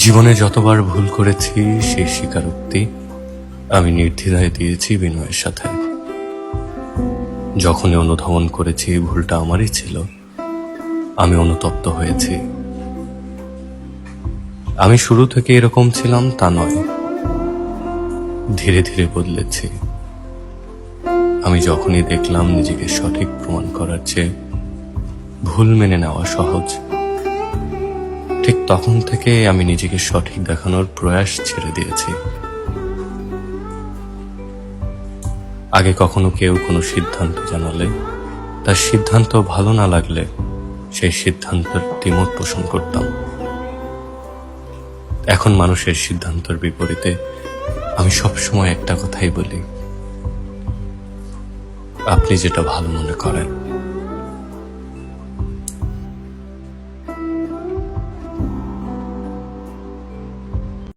জীবনে যতবার ভুল করেছি সেই স্বীকারোক্তি আমি নির্দ্বিধায় দিয়েছি বিনয়ের সাথে। যখনই অনুধাবন করেছি ভুলটা আমারই ছিল, আমি অনুতপ্ত হয়েছি। আমি শুরু থেকে এরকম ছিলাম তা নয়, ধীরে ধীরে বদলেছি। আমি যখনই দেখলাম নিজেকে সঠিক প্রমাণ করার চেয়ে ভুল মেনে নেওয়া সহজ, ঠিক তখন থেকে আমি নিজেকে সঠিক দেখানোর প্রয়াস ছেড়ে দিয়েছি। আগে কখনো কেউ কোনো সিদ্ধান্ত জানালে তার সিদ্ধান্ত ভালো না লাগলে সেই সিদ্ধান্তের দ্বিমত পোষণ করতাম। এখন মানুষের সিদ্ধান্তের বিপরীতে আমি সবসময় একটা কথাই বলি, আপনি যেটা ভালো মনে করেন।